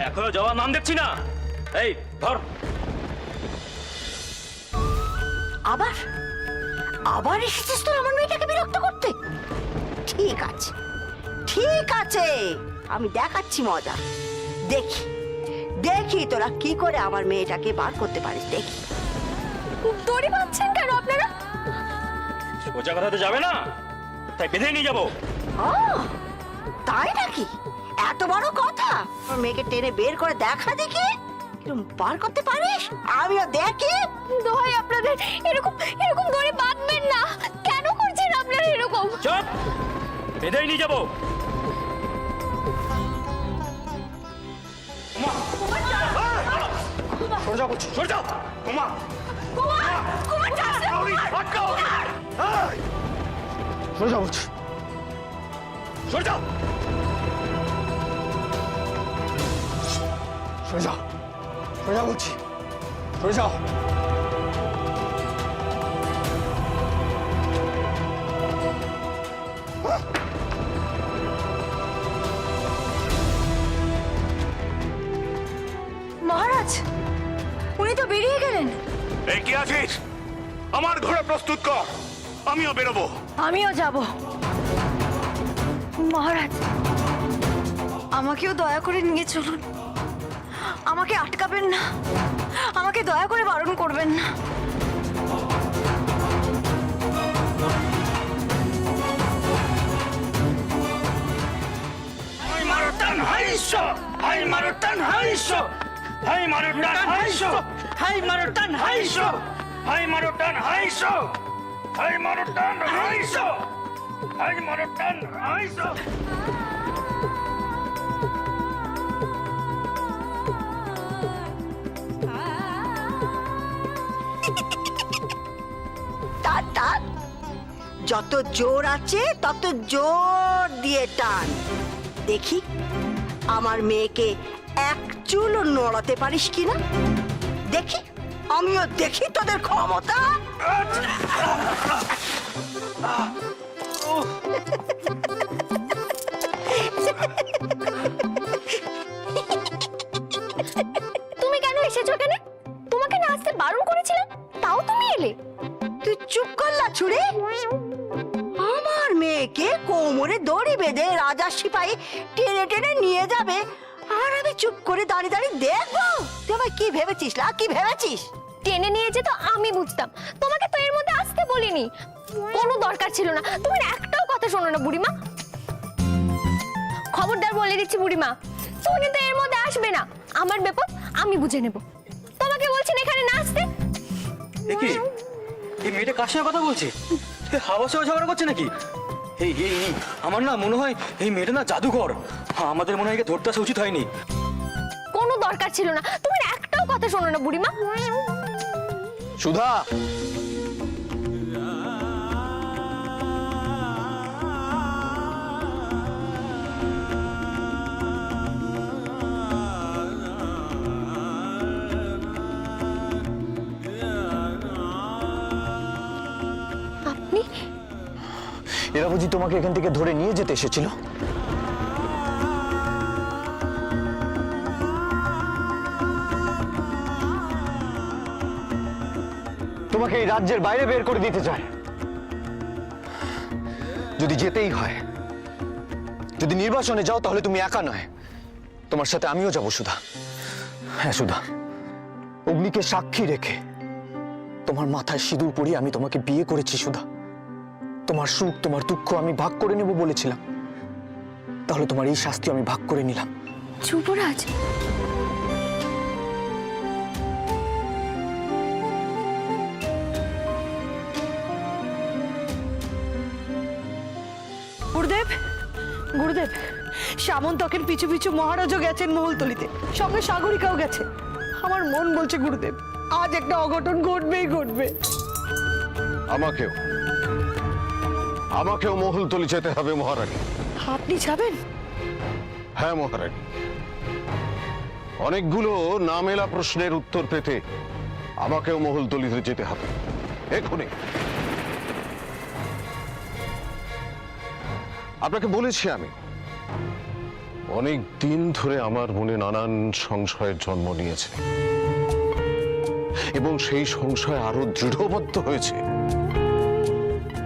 এখনো যাওয়ার নাম দেখছি না। এই ধর। আবার আবার এসেছিস তোর আমার মেয়েটাকে বিরক্ত করতে? ঠিক আছে ঠিক আছে, আমি দেখাচ্ছি মজা। দেখি দেখি তোরা কি করে আমার মেয়েটাকে বার করতে পারিস, দেখি। দড়ি বাঁধছেন কেন আপনারা? সোজা কথাতে যাবে না, তাই বেঁধে নিয়ে যাবো। তাই নাকি? এত বড় কথা? আমার মেয়েকে টেনে বের করে দেখা দেখি কিরকম বার করতে পারিস, আমিও দেখি। দোহাই আপনাদের, এরকম এরকম দড়ি বাঁধবেন না। কেন করছেন আপনারা এরকম? চুপ, বেঁধে নিয়ে যাবো। সরে যাও বলছি, সরে যাও। উমা, কুমার চাচা, আটকাও। সরে যাও বলছি, সরে যাও। সরে যাও, সরে যাও বলছি, সরে যাও। মহারাজ, উনি তো বেরিয়ে গেলেন। এই কি আছিস? আমার ঘোড়া প্রস্তুত কর, আমিও বেরোবো। আমিও যাব। মহারাজ, আমাকেও দয়া করে নিয়ে চলুন। আমাকে আটকাবেন না, আমাকে দয়া করে বারণ করবেন না। হাই মারুতান হাইশো, হাই মারুতান হাইশো, হাই মারুতান হাইশো, হাই মারুতান হাইশো, হাই মারুতান হাইশো, হাই মারুতান হাইশো, হাই মারুতান হাইশো। টান টান, যত জোর আছে তত জোর দিয়ে টান। দেখি আমার মেয়েকে এক চুলও নড়াতে পারিস কিনা, দেখি, আমিও দেখি তোদের ক্ষমতা। তুমি কেন এসেছো এখানে? তোমাকে না আসতে বারণ করেছিলাম, তাও তুমি এলে। তুই চুপ করলা ছুড়ে? আমার মেয়েকে কোমরে দড়ি বেঁধে রাজার সিপাহী টেনে টেনে নিয়ে যাবে, আর আমি চুপ করে দাঁড়িয়ে দাঁড়িয়ে দেখবো? তুই আমায় কি ভেবেছিস লা, কি ভেবেছিস? টেনে নিয়ে যেত আমি বুঝতাম, তোমাকে তো এর মধ্যে আসতে বলিনি। কোনো দরকার ছিল না। তুমি একটাও কথা শোনো না বুড়িমা। খবরদার বলে দিচ্ছি বুড়িমা, তুমি কিন্তু এর মধ্যে আসবে না। আমার বিপদ আমি বুঝে নেব। তোমাকে বলছেন এখানে না আসতে। দেখি এই মেয়েটা কার সঙ্গে কথা বলছে? হাওয়া সঙ্গে ঝগড়া করছে নাকি? এই এই এই, আমার না মনে হয় এই মেয়েটা না জাদুঘর। আমাদের মনে হয় একে ধরতে আসা উচিত হয়নি। কোনো দরকার ছিল না। তুমি একটাও কথা শোনো না বুড়িমা। সুধা, আপনি? এরা বুঝি তোমাকে এখান থেকে ধরে নিয়ে যেতে এসেছিল? তোমাকে এই রাজ্যের বাইরে বের করে দিতে চায়। যদি যেতেই হয়, যদি নির্বাসনে যাও, তাহলে তুমি একা নয়, তোমার সাথে আমিও যাব সুধা। হ্যাঁ সুধা, অগ্নিকে সাক্ষী রেখে তোমার মাথায় সিঁদুর পরিয়ে আমি তোমাকে বিয়ে করেছি সুধা। তোমার সুখ তোমার দুঃখ আমি ভাগ করে নেব বলেছিলাম, তাহলে তোমার এই শাস্তি আমি ভাগ করে নিলাম। যুবরাজ, গুরুদেব, গুরুদেব, সামন্তকের পিছু পিছু মহারাজও গেছেন মহলতলিতে, সঙ্গে সাগরিকাও গেছে। আমার মন বলছে গুরুদেব, আজ একটা অঘটন ঘটবেই ঘটবে। আমাকেও আমাকেও মহলতলি যেতে হবে মহারানী। আপনি যাবেন? হ্যাঁ মহারানী, অনেকগুলো নামেলা প্রশ্নের উত্তর পেতে আমাকেও মহলতলিতে যেতে হবে এখনই। আপনাকে বলেছি আমি, অনেক দিন ধরে আমার মনে নানান সংশয়ের জন্ম নিয়েছে এবং সেই সংশয় আরো দৃঢ়বদ্ধ হয়েছে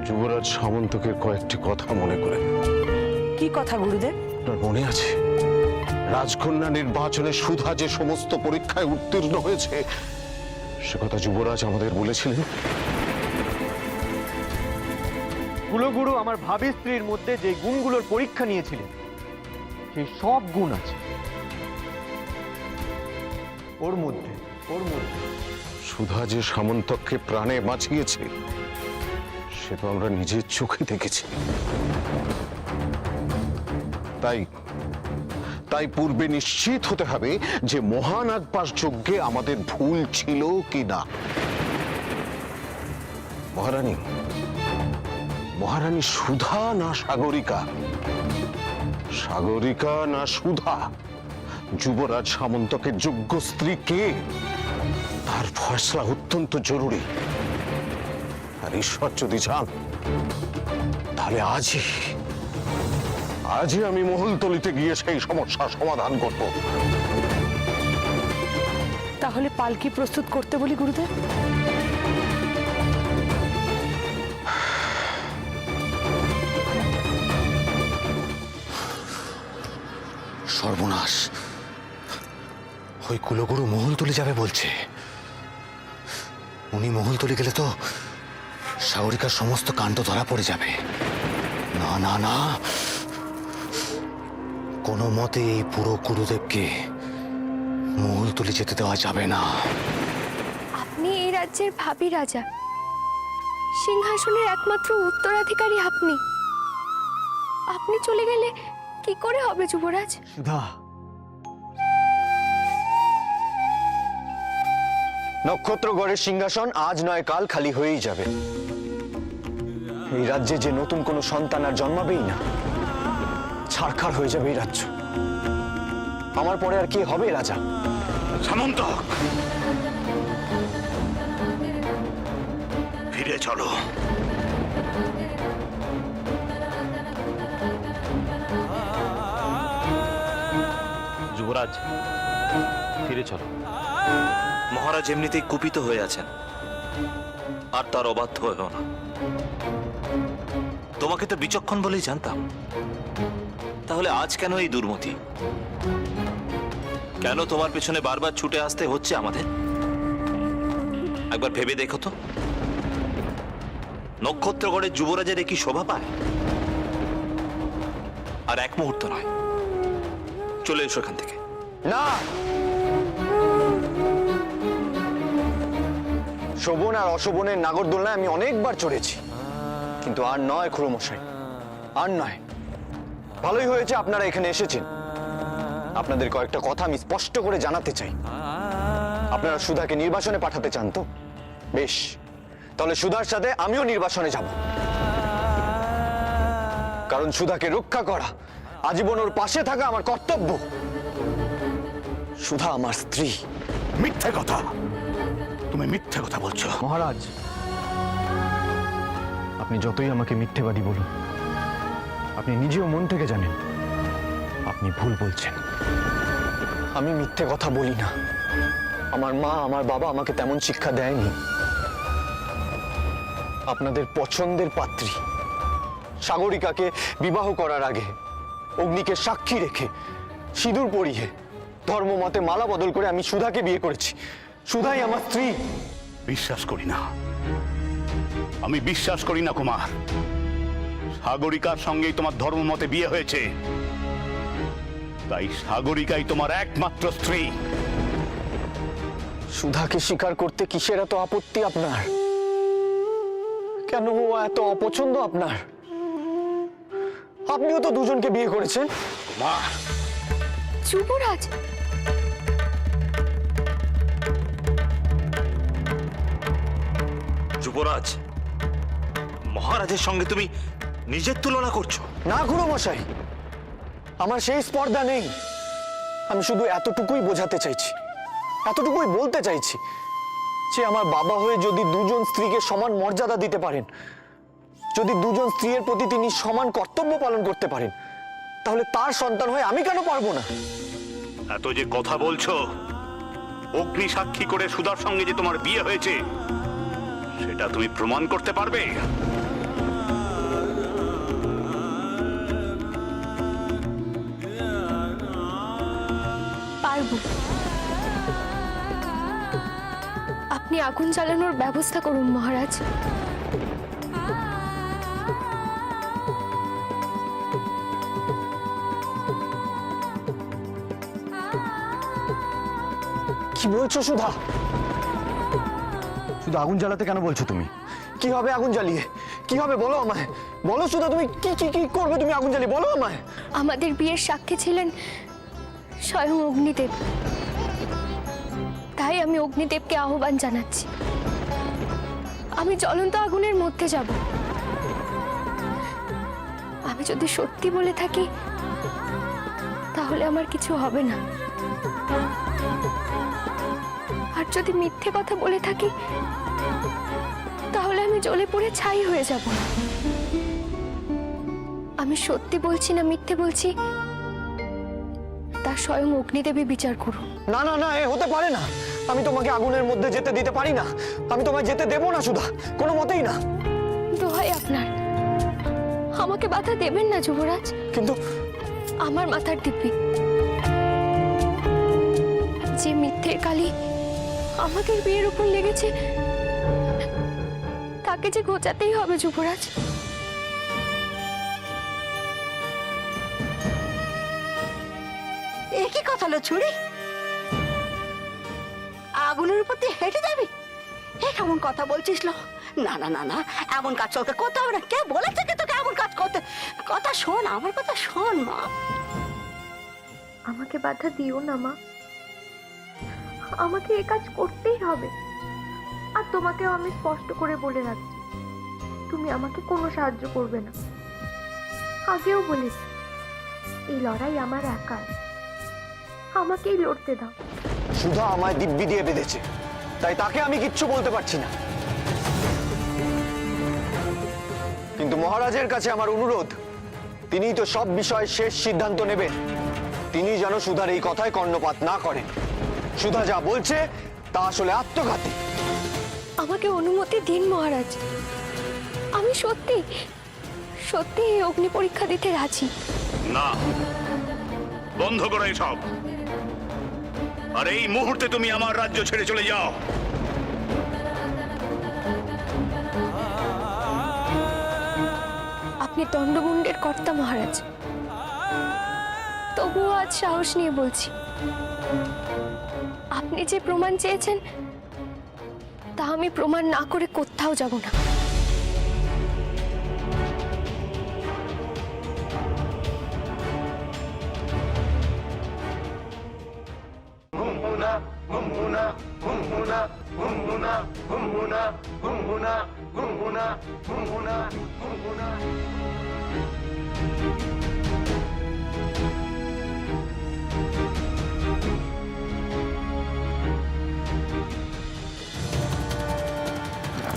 যুবরাজ সামন্তকে কয়েকটি কথা মনে করে। কি কথা গুরুদেব? আপনার মনে আছে রাজকন্যা নির্বাচনে সুধা যে সমস্ত পরীক্ষায় উত্তীর্ণ হয়েছে সে কথা যুবরাজ আমাদের বলেছিলেন? কুলগুরু আমার ভাবি স্ত্রীর মধ্যে যে গুণগুলোর পরীক্ষা নিয়েছিলেন সেই সব গুণ আছে ওর মধ্যে। সুধা যে সামন্তককে প্রাণে বাঁচিয়েছে সে তো আমরা নিজের চোখে দেখেছি। তাই পূর্বে নিশ্চিত হতে হবে যে মহানাগপাশ যজ্ঞে আমাদের ভুল ছিল কিনা। মহারানী সুধা না সাগরিকা, সাগরিকা না সুধা, যুবরাজ সামন্তকের যোগ্য স্ত্রী কে তার ফয়সলা অত্যন্ত জরুরি। আর ঈশ্বর যদি চান তাহলে আজই আমি মহলতলিতে গিয়ে সেই সমস্যার সমাধান করব। তাহলে পালকি প্রস্তুত করতে বলি গুরুদেব। সর্বনাশ, ওই কুলগুরু মহলতলি যাবে বলছে। উনি মহলতলি গেলে তো সাগরিকার সমস্ত কাণ্ড ধরা পড়ে যাবে। না না না, কোনো মতে এই পুরো গুরুদেবকে মহলতলি যেতে দেওয়া যাবে না। আপনি এই রাজ্যের ভাবী রাজা, সিংহাসনের একমাত্র উত্তরাধিকারী আপনি। আপনি চলে গেলে কি করে হবে যুবরাজ? সুধা, নক্ষত্রগড়ের সিংহাসন আজ নয় কাল খালি হয়েই যাবে। এই রাজ্যে যে নতুন কোনো সন্তান আর জন্মাবেই না, ছারখার হয়ে যাবে এই রাজ্য। আমার পরে আর কে হবে রাজা? সামন্তক, ফিরে চলো। যুবরাজ, ফিরে চলো। মহারাজ এমনিতেই কুপিত হয়ে আছেন, আর তার অবাধ্য হয়েও না। তোমাকে তো বিচক্ষণ বলেই জানতাম, তাহলে আজ কেন এই দুর্মতি? কেন তোমার পেছনে বারবার ছুটে আসতে হচ্ছে আমাদের? একবার ভেবে দেখো তো, নক্ষত্রগড়ের যুবরাজের কি শোভা পায়? আর এক মুহূর্ত নয়, চলে এসো এখান থেকে। না, শোভন আর অশোভনের নাগরদোলনায় আমি অনেকবার চড়েছি, কিন্তু আর নয় খুড়োমশাই, আর নয়। ভালোই হয়েছে আপনারা এখানে এসেছেন। আপনাদের কয়েকটা কথা আমি স্পষ্ট করে জানাতে চাই। আপনারা সুধাকে নির্বাসনে পাঠাতে চান তো? বেশ, তাহলে সুধার সাথে আমিও নির্বাসনে যাব। কারণ সুধাকে রক্ষা করা, আজীবন ওর পাশে থাকা আমার কর্তব্য। সুধা আমার স্ত্রী। মিথ্যে কথা, তুমি মিথ্যে কথা বলছো। মহারাজ, আপনি যতই আমাকে মিথ্যেবাদী বলুন, আপনি নিজেও মন থেকে জানেন আপনি ভুল বলছেন। আমি মিথ্যে কথা বলি না। আমার মা, আমার বাবা আমাকে তেমন শিক্ষা দেয়নি। আপনাদের পছন্দের পাত্রী সাগরিকাকে বিবাহ করার আগে অগ্নিকে সাক্ষী রেখে সিঁদুর পরিয়ে ধর্মমতে মালা বদল করে আমি সুধাকে বিয়ে করেছি। সুধাই আমার স্ত্রী। বিশ্বাস করি না, আমি বিশ্বাস করি না কুমার। সাগরিকার সঙ্গেই তোমার ধর্মমতে বিয়ে হয়েছে, তাই সাগরিকাই তোমার একমাত্র স্ত্রী। সুধাকে স্বীকার করতে কিসের এত আপত্তি আপনার? কেন ও এত অপছন্দ আপনার? আপনিও তো দুজনকে বিয়ে করেছেন। কুমার, যুবরাজ, যুবরাজ, মহারাজের সঙ্গে তুমি নিজের তুলনা করছো? না খুড়োমশাই, আমার সেই স্পর্ধা নেই। আমি শুধু এতটুকুই বোঝাতে চাইছি, এতটুকুই বলতে চাইছি যে আমার বাবা হয়ে যদি দুজন স্ত্রীকে সমান মর্যাদা দিতে পারেন, যদি দুজন স্ত্রীর প্রতি তিনি সমান কর্তব্য পালন করতে পারেন, তাহলে তার সন্তান হয়ে আমি কেন পারবো না? এত যে কথা বলছো, অগ্নি সাক্ষী করে সুধার সঙ্গে যে তোমার বিয়ে হয়েছে সেটা তুমি প্রমাণ করতে পারবে? পারবো। আপনি আগুন জ্বালানোর ব্যবস্থা করুন মহারাজ। কি বলছো সুধা? শুধু আগুন জ্বালাতে কেন বলছো তুমি? কি হবে আগুন জ্বালিয়ে? কি হবে বলো আমায়, বলো সুধা, তুমি কি কি কি করবে তুমি আগুন জ্বালিয়ে, বলো আমায়। আমাদের বিয়ের সাক্ষী ছিলেন স্বয়ং অগ্নিদেব, তাই আমি অগ্নিদেবকে আহ্বান জানাচ্ছি। আমি জ্বলন্ত আগুনের মধ্যে যাব। আমি যদি সত্যি বলে থাকি তাহলে আমার কিছু হবে না, আর যদি মিথ্যে কথা বলে থাকি তাহলে আমি জ্বলে পুড়ে ছাই হয়ে যাব। আমি সত্যি বলছি না মিথ্যে বলছি তা স্বয়ং অগ্নিদেবী বিচার করুন। না না না, এ হতে পারে না। আমি তোমাকে আগুনের মধ্যে যেতে দিতে পারি না। আমি তোমায় যেতে দেবো না সুধা, কোনো মতেই না। দোহাই আপনার, আমাকে বাধা দেবেন না যুবরাজ। কিন্তু আমার মাথার দিব্যি, যে মিথ্যের কালি আমাদের বিয়ের উপর লেগেছে তাকে যে ঘোচাতেই হবে যুবরাজ। এ কি কথা হলো ছুরি? আগুনের উপর দিয়ে হেঁটে যাবি? এ কেমন কথা বলছিস লো? না না না না, এমন কাজ তোকে করতে হবে না। কে বলেছে কি তোকে এমন কাজ করতে? কথা শোন, আমার কথা শোন মা। আমাকে বাধা দিও না মা, আমাকে এই কাজ করতেই হবে। আর তোমাকেও আমি স্পষ্ট করে বলে রাখছি, তুমি আমাকে কোনো সাহায্য করবে না। আগেও বলেছি এই লড়াই আমার একার, আমাকেই লড়তে দাও। সুধা আমায় দিব্যি দিয়ে বেঁধেছে, তাই তাকে আমি কিচ্ছু বলতে পারছি না। কিন্তু মহারাজের কাছে আমার অনুরোধ, তিনিই তো সব বিষয়ে শেষ সিদ্ধান্ত নেবেন। তিনি যেন সুধার এই কথায় কর্ণপাত না করেন। সুধা যা বলছে তা আসলে আত্মঘাতী। আমাকে অনুমতি দিন মহারাজ, আমি সত্যি সত্যি এই অগ্নি পরীক্ষা দিতে রাজি। না, বন্ধ করো এসব। আর এই মুহূর্তে তুমি আমার রাজ্য ছেড়ে চলে যাও। আপনি দণ্ডমুণ্ডের কর্তা মহারাজ, তবুও আজ সাহস নিয়ে বলছি, আপনি যে প্রমাণ চেয়েছেন তা আমি প্রমাণ না করে কোথাও যাব না।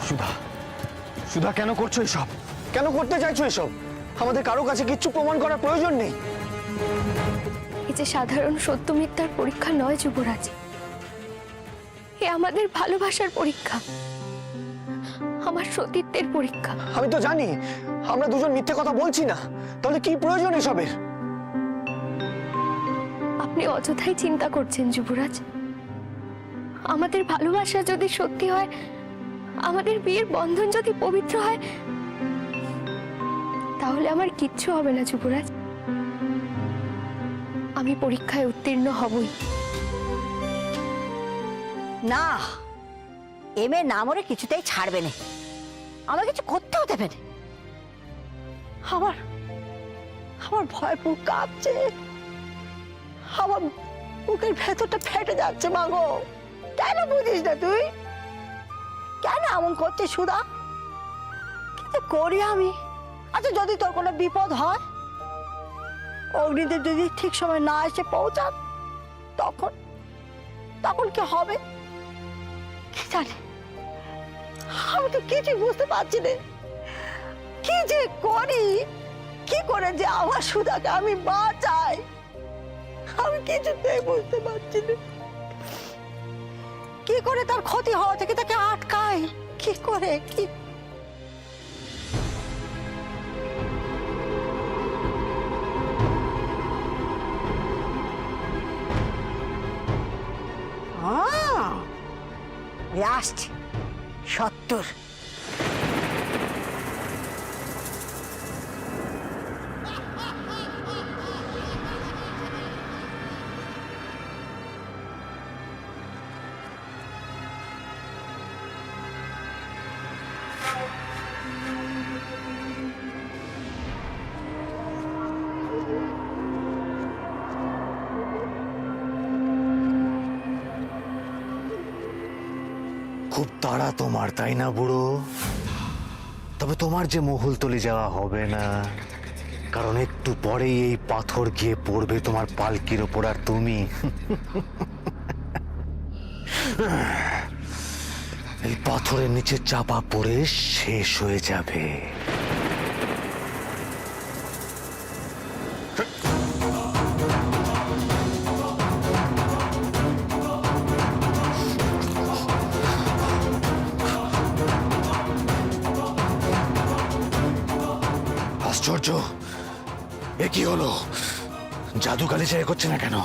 সুধা, সুধা কেন করছো এসব? কেন করতে চাইছো এসব? আমাদের কারো কাছে কিচ্ছু প্রমাণ করার প্রয়োজন নেই। এই যে সাধারণ সত্য মিথ্যার পরীক্ষা নয় যুবরাজ, এ আমাদের ভালোবাসার পরীক্ষা, আমার সতীত্বের পরীক্ষা। আমি তো জানি আমরা দুজন মিথ্যে কথা বলছি না, তাহলে কি প্রয়োজন এসবের? আপনি অযথাই চিন্তা করছেন যুবরাজ। আমাদের ভালোবাসা যদি সত্যি হয়, আমাদের বিয়ের বন্ধন যদি পবিত্র হয়, তাহলে আমার কিচ্ছু হবে না যুবরাজ। আমি পরীক্ষায় উত্তীর্ণ হবই। না, এমএ না মরে কিছুতেই ছাড়বে না, আমার কিছু করতেও দেবে না। আমার আমার ভয় বুক কাঁপছে, আমার বুকের ভেতরটা ফেটে যাচ্ছে মা গো। কেন বুঝিস না তুই? কেন এমন করছিস সুধা? কিন্তু করি আমি। আচ্ছা যদি তোর কোনো বিপদ হয়, অগ্নিদেব যদি ঠিক সময় না এসে পৌঁছান, তখন তখন কি হবে কি জানি? আমি তো কিছু বুঝতে পারছি না, কি যে করি, কি করে যে আমার সুধাকে আমি বাঁচাই, আমি কিছুতেই বুঝতে পারছি না। কি করে তার ক্ষতি হওয়া থেকে তাকে আটকায়, কি করে কি? আসছে 70। খুব তাড়া তোমার, তাই না বুড়ো? তবে তোমার যে মহুলতলি যাওয়া হবে না, কারণ একটু পরেই এই পাথর গিয়ে পড়বে তোমার পালকির ওপর, আর তুমি এই পাথরের নিচে চাপা পড়ে শেষ হয়ে যাবে। আশ্চর্য, এ কি হলো? জাদু গালিচা এগোচ্ছে না কেন?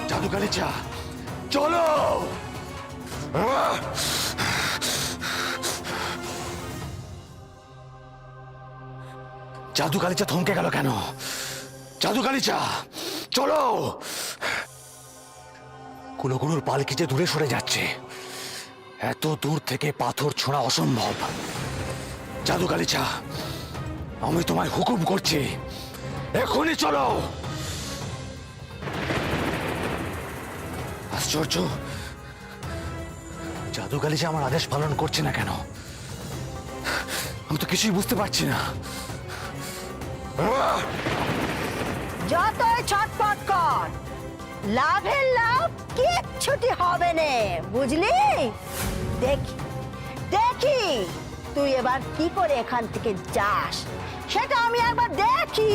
জাদু গালিচা, চলো! জাদু গালিচা থমকে গেল কেন? জাদু গালিচা, চলো! কুলগুরুর পালকি যে দূরে সরে যাচ্ছে, এত দূর থেকে পাথর ছোঁড়া অসম্ভব। জাদু গালিচা, আমি তোমায় হুকুম করছি, এখনই চলো। আশ্চর্য, জাদু গালিচা আমার আদেশ পালন করছে না কেন? আমি তো কিছুই বুঝতে পারছি না। যতই ছটফট কর, লাভের লাভ কিচ্ছুটি হবে না, বুঝলি? দেখি দেখি তুই এবার কি করে এখান থেকে যাস, সেটা আমি একবার দেখি।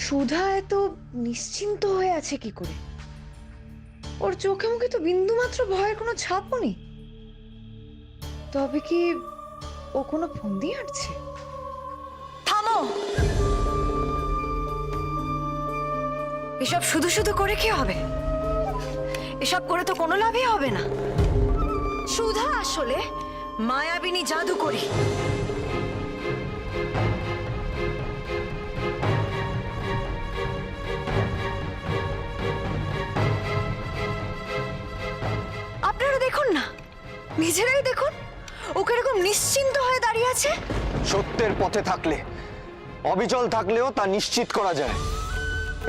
সুধা এত নিশ্চিন্ত হয়ে আছে কি করে? ওর চোখে মুখে তো বিন্দুমাত্র ভয়ের কোনো ছাপও নেই। তবে কি ও কোনো ফন্দি আঁটছে? থামো, এসব শুধু শুধু করে কি হবে? এসব করে তো কোনো লাভই হবে না। সুধা আসলে মায়াবিনী জাদুকরী। আপনারা দেখুন না, নিজেরাই দেখুন, ও কিরকম নিশ্চিন্ত হয়ে দাঁড়িয়ে আছে। সত্যের পথে থাকলে, অবিচল থাকলেও তা নিশ্চিত করা যায়।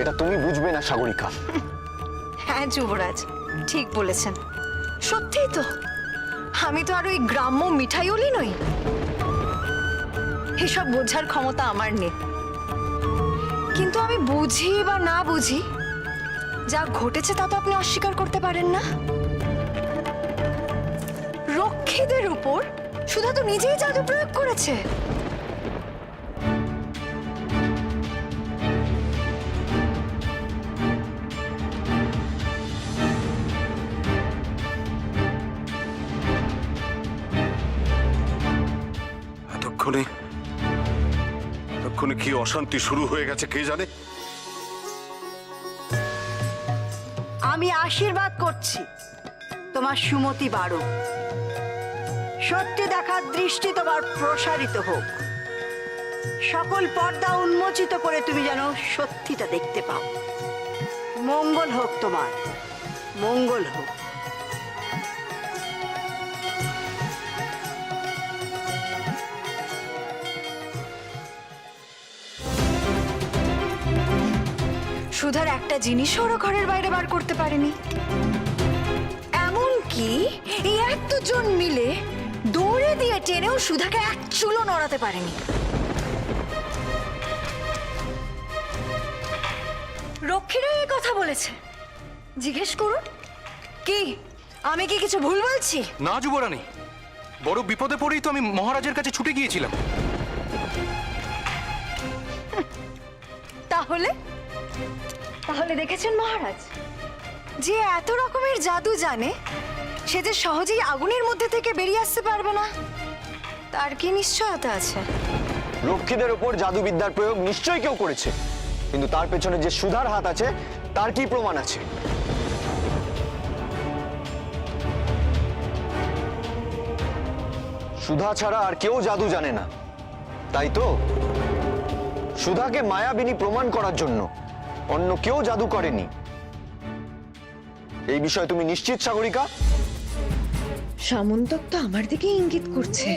এটা তুমি বুঝবে না সাগরিকা। হ্যাঁ যুবরাজ, ঠিক বলেছেন। সত্যিই তো, আমি তো আর ওই গ্রাম্য মিঠাইওলি নই। এসব বোঝার ক্ষমতা আমার নেই। কিন্তু আমি বুঝি বা না বুঝি, যা ঘটেছে তা তো আপনি অস্বীকার করতে পারেন না। রক্ষীদের উপর সুধা তো নিজেই জাদু প্রয়োগ করেছে। এতক্ষণে কি অশান্তি শুরু হয়ে গেছে কে জানে। আমি আশীর্বাদ করছি তোমার সুমতি বাড়ো, সত্যি দেখার দৃষ্টি তোমার প্রসারিত হোক, সকল পর্দা উন্মোচিত করে তুমি যেন সত্যিটা দেখতে পাও। মঙ্গল হোক তোমার, মঙ্গল হোক। সুধার একটা জিনিসও ওরা ঘরের বাইরে বার করতে পারেনি। দুজন মিলে দৌড়ে দিয়ে টেনেও সুধাকে এক চুলও নড়াতে পারেনি। রক্ষীরা এই কথা বলেছে, জিজ্ঞেস করুন। কি আমি কি কিছু ভুল বলছি? না যুবরানী, বড় বিপদে পড়েই তো আমি মহারাজের কাছে ছুটে গিয়েছিলাম। তাহলে তাহলে দেখেছেন মহারাজ, যে এত রকমের জাদু জানে সে যে সহজেই আগুনের মধ্যে থেকে বেরিয়ে আসতে পারবে না, তার কি নিশ্চয়তা আছে? রক্ষীদের ওপর জাদুবিদ্যার প্রয়োগ নিশ্চয়ই কেউ করেছে, কিন্তু তার পেছনে যে সুধার হাত আছে তার কি প্রমাণ আছে? সুধা ছাড়া আর কেউ জাদু জানে না, তাই তো? সুধাকে মায়াবিনী প্রমাণ করার জন্য অন্য কেউ জাদু করেনি। এই বিষয়ে তুমি নিশ্চিত সাগরিকা? সামন্তক তো আমার দিকে ইঙ্গিত করছে।